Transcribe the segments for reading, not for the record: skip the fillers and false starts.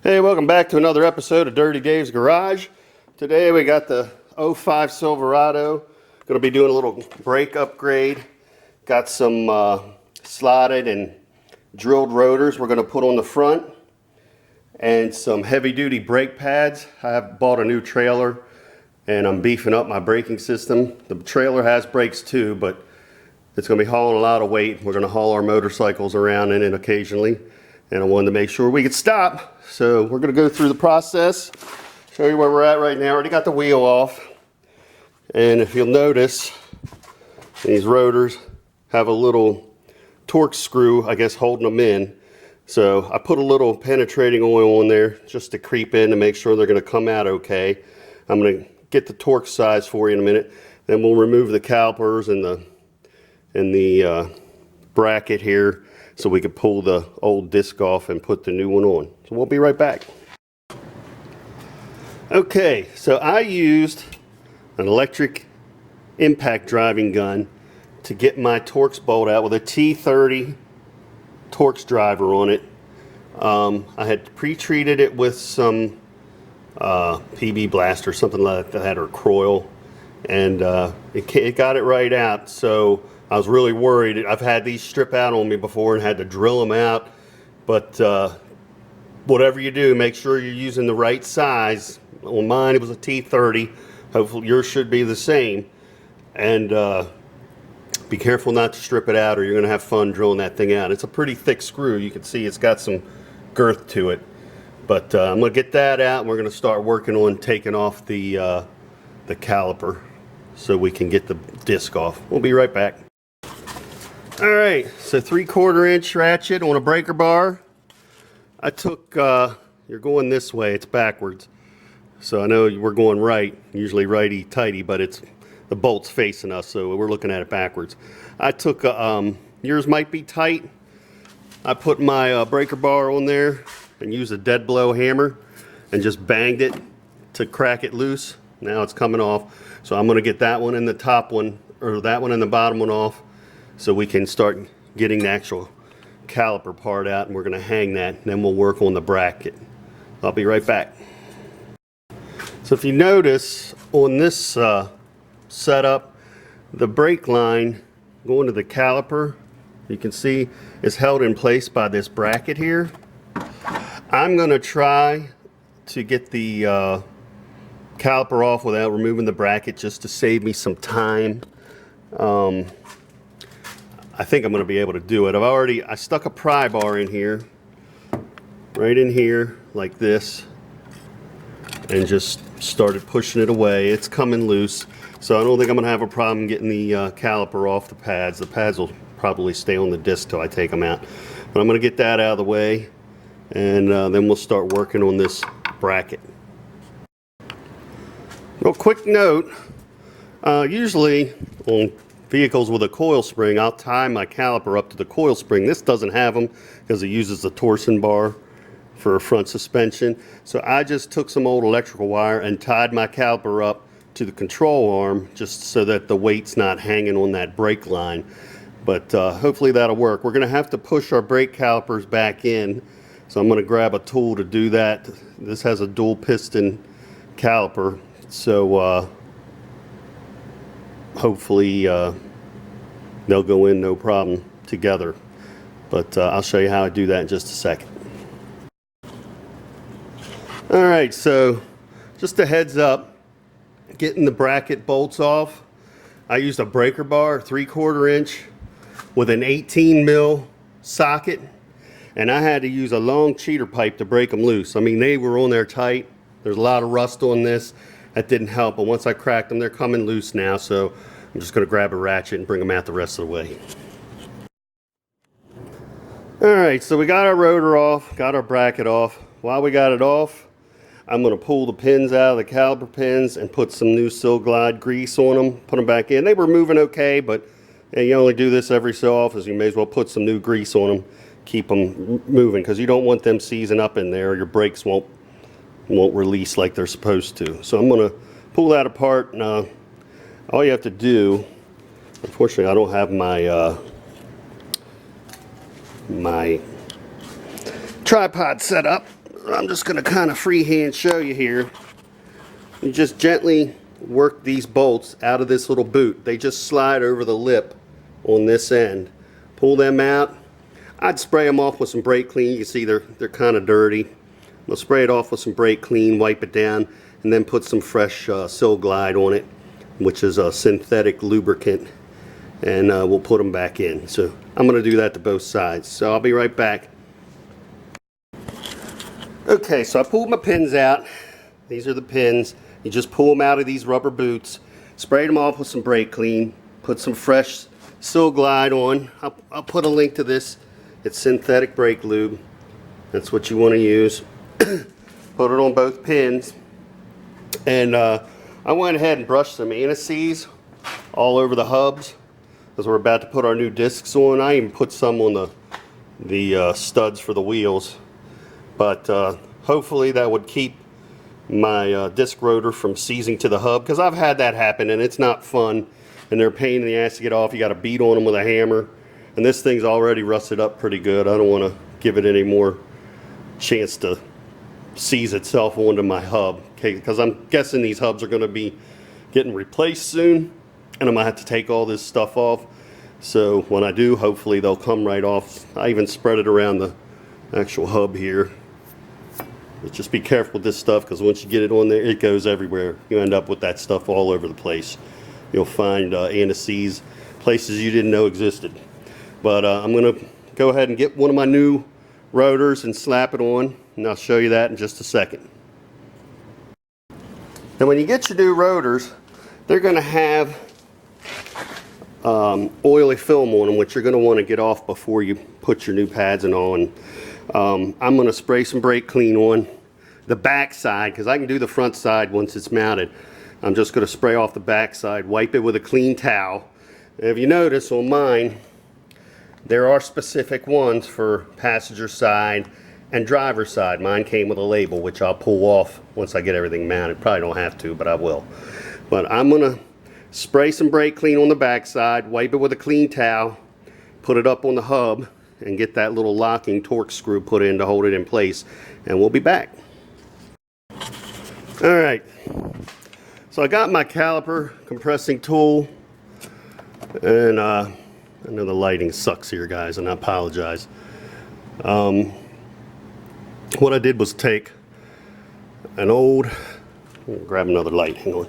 Hey, welcome back to another episode of Dirty Dave's Garage. Today we got the 05 Silverado. Going to be doing a little brake upgrade. Got some slotted and drilled rotors we're going to put on the front. And some heavy duty brake pads. I have bought a new trailer and I'm beefing up my braking system. The trailer has brakes too, but it's going to be hauling a lot of weight. We're going to haul our motorcycles around in it occasionally. And I wanted to make sure we could stop. So we're going to go through the process, show you where we're at right now. Already got the wheel off. And if you'll notice, these rotors have a little torque screw, I guess, holding them in. So I put a little penetrating oil on there just to creep in to make sure they're going to come out okay. I'm going to get the torque size for you in a minute. Then we'll remove the calipers and the bracket here, so we could pull the old disc off and put the new one on. So we'll be right back. Okay, so I used an electric impact driving gun to get my Torx bolt out with a T30 Torx driver on it. I had pre-treated it with some PB Blast or something like that, or Croil, and it got it right out. So I was really worried. I've had these strip out on me before and had to drill them out, but whatever you do, make sure you're using the right size. On mine it was a T30. Hopefully yours should be the same. And be careful not to strip it out or you're going to have fun drilling that thing out. It's a pretty thick screw. You can see it's got some girth to it. But I'm going to get that out and we're going to start working on taking off the caliper so we can get the disc off. We'll be right back. Alright, so 3/4 inch ratchet on a breaker bar. I took, you're going this way, it's backwards. So I know we're going right, usually righty-tighty, but it's the bolt's facing us, so we're looking at it backwards. I took, yours might be tight. I put my breaker bar on there and used a dead blow hammer and just banged it to crack it loose. Now it's coming off. So I'm going to get that one and the top one, or that one and the bottom one off, so we can start getting the actual caliper part out, and we're going to hang that, and then we'll work on the bracket. I'll be right back. So if you notice on this setup, the brake line going to the caliper, you can see is held in place by this bracket here. I'm going to try to get the caliper off without removing the bracket, just to save me some time. I think I'm going to be able to do it. I stuck a pry bar in here, right in here, like this, and just started pushing it away. It's coming loose, so I don't think I'm going to have a problem getting the caliper off the pads. The pads will probably stay on the disc till I take them out. But I'm going to get that out of the way, and then we'll start working on this bracket. Real quick note, usually on vehicles with a coil spring, I'll tie my caliper up to the coil spring. This doesn't have them because it uses the torsion bar for a front suspension. So I just took some old electrical wire and tied my caliper up to the control arm, just so that the weight's not hanging on that brake line. But hopefully that'll work. We're going to have to push our brake calipers back in, so I'm going to grab a tool to do that. This has a dual piston caliper, so hopefully they'll go in no problem together. But I'll show you how I do that in just a second. Alright, so just a heads up, getting the bracket bolts off, I used a breaker bar, 3/4 inch, with an 18 mil socket, and I had to use a long cheater pipe to break them loose. I mean, they were on there tight. There's a lot of rust on this. That didn't help, but once I cracked them, they're coming loose now, so I'm just going to grab a ratchet and bring them out the rest of the way. Alright, so we got our rotor off, got our bracket off. While we got it off, I'm going to pull the pins out of the caliper pins and put some new Sil-Glide grease on them, put them back in. They were moving okay, but you only do this every so often, so you may as well put some new grease on them, keep them moving, because you don't want them seizing up in there, or your brakes won't release like they're supposed to. So I'm going to pull that apart. Now, all you have to do, unfortunately I don't have my tripod set up. I'm just going to kind of freehand show you here. You just gently work these bolts out of this little boot. They just slide over the lip on this end. Pull them out. I'd spray them off with some brake clean. You can see they're kind of dirty. We'll spray it off with some brake clean, wipe it down, and then put some fresh Sil Glide on it, which is a synthetic lubricant, and we'll put them back in. So I'm going to do that to both sides. So I'll be right back. Okay, so I pulled my pins out. These are the pins. You just pull them out of these rubber boots, spray them off with some brake clean, put some fresh Sil Glide on. I'll put a link to this. It's synthetic brake lube. That's what you want to use. Put it on both pins. And I went ahead and brushed some anti-seize all over the hubs because we're about to put our new discs on. I even put some on the studs for the wheels. But hopefully that would keep my disc rotor from seizing to the hub, because I've had that happen and it's not fun, and they're a pain in the ass to get off. You got to beat on them with a hammer, and this thing's already rusted up pretty good. I don't want to give it any more chance to seize itself onto my hub, because I'm guessing these hubs are going to be getting replaced soon, and I'm going to have to take all this stuff off. So when I do, hopefully they'll come right off. I even spread it around the actual hub here. But just be careful with this stuff, because once you get it on there, it goes everywhere. You end up with that stuff all over the place. You'll find anti-seize places you didn't know existed. But I'm going to go ahead and get one of my new rotors and slap it on, and I'll show you that in just a second. Now when you get your new rotors, they're going to have oily film on them, which you're going to want to get off before you put your new pads and on. I'm going to spray some brake clean on the back side, because I can do the front side once it's mounted. I'm just going to spray off the back side, wipe it with a clean towel. If you notice on mine, there are specific ones for passenger side and driver side. Mine came with a label, which I'll pull off once I get everything mounted. Probably don't have to, but I will. But I'm going to spray some brake clean on the back side, wipe it with a clean towel, put it up on the hub, and get that little locking torque screw put in to hold it in place, and we'll be back. Alright, so I got my caliper compressing tool, and I know the lighting sucks here, guys, and I apologize. What I did was take an old, grab another light, hang on.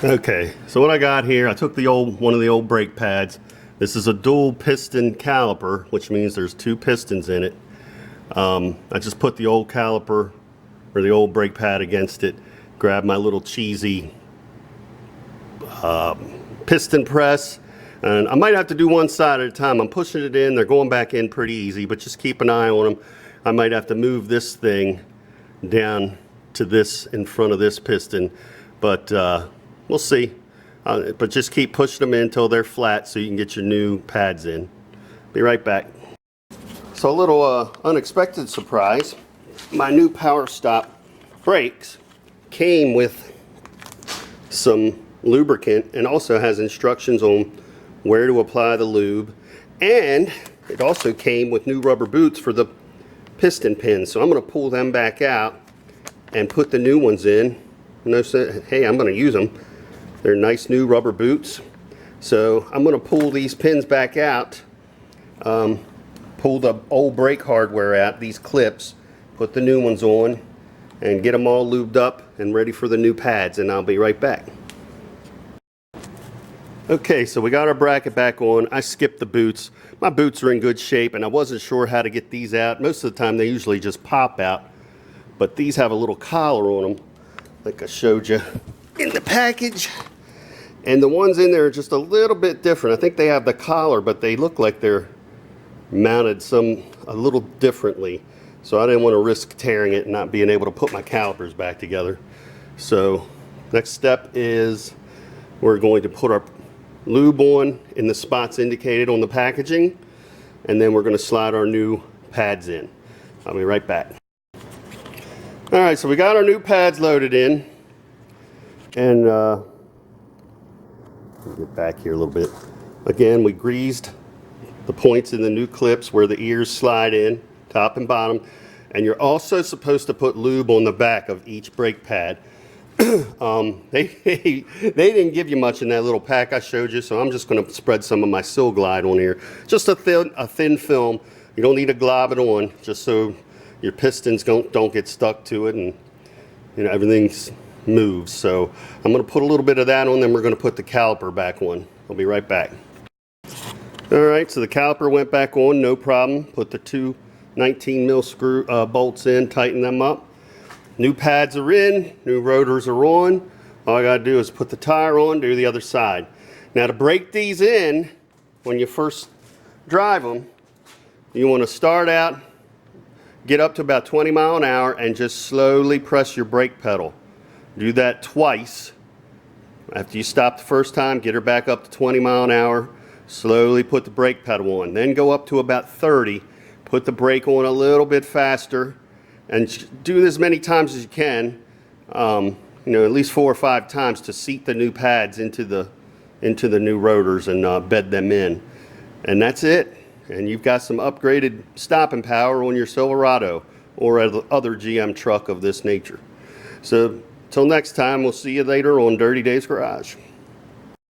Okay, so what I got here, I took one of the old brake pads. This is a dual piston caliper, which means there's two pistons in it. I just put the old caliper, or the old brake pad, against it, grabbed my little cheesy piston press, and I might have to do one side at a time. I'm pushing it in, they're going back in pretty easy, but just keep an eye on them. I might have to move this thing down to this in front of this piston, but we'll see. But just keep pushing them in until they're flat so you can get your new pads in. Be right back. So a little unexpected surprise. My new Power Stop brakes came with some lubricant and also has instructions on where to apply the lube. And it also came with new rubber boots for the piston pins. So I'm going to pull them back out and put the new ones in. Hey, I'm going to use them. They're nice new rubber boots. So I'm going to pull these pins back out, pull the old brake hardware out, these clips, put the new ones on, and get them all lubed up and ready for the new pads, and I'll be right back. Okay, so we got our bracket back on. I skipped the boots. My boots are in good shape, and I wasn't sure how to get these out. Most of the time they usually just pop out, but these have a little collar on them, like I showed you in the package. And the ones in there are just a little bit different. I think they have the collar, but they look like they're mounted a little differently. So I didn't want to risk tearing it and not being able to put my calipers back together. So next step is we're going to put our lube on in the spots indicated on the packaging, and then we're going to slide our new pads in. I'll be right back. Alright, so we got our new pads loaded in, and get back here a little bit. Again, we greased the points in the new clips where the ears slide in. top and bottom. And you're also supposed to put lube on the back of each brake pad. They didn't give you much in that little pack I showed you, so I'm just going to spread some of my Sil Glide on here. Just a thin film. You don't need to glob it on, just so your pistons don't get stuck to it, and you know everything moves. So I'm going to put a little bit of that on, then we're going to put the caliper back on. I'll be right back. All right, so the caliper went back on, no problem. Put the two 19 mil screw bolts in, tighten them up. New pads are in, new rotors are on. All I gotta do is put the tire on, do the other side. Now to break these in, when you first drive them, you wanna start out, get up to about 20 miles an hour and just slowly press your brake pedal. Do that twice. After you stop the first time, get her back up to 20 miles an hour, slowly put the brake pedal on. Then go up to about 30, put the brake on a little bit faster, and do as many times as you can, you know, at least 4 or 5 times to seat the new pads into the new rotors and bed them in. And that's it. And you've got some upgraded stopping power on your Silverado or other GM truck of this nature. So, till next time, we'll see you later on Dirty Dave's Garage.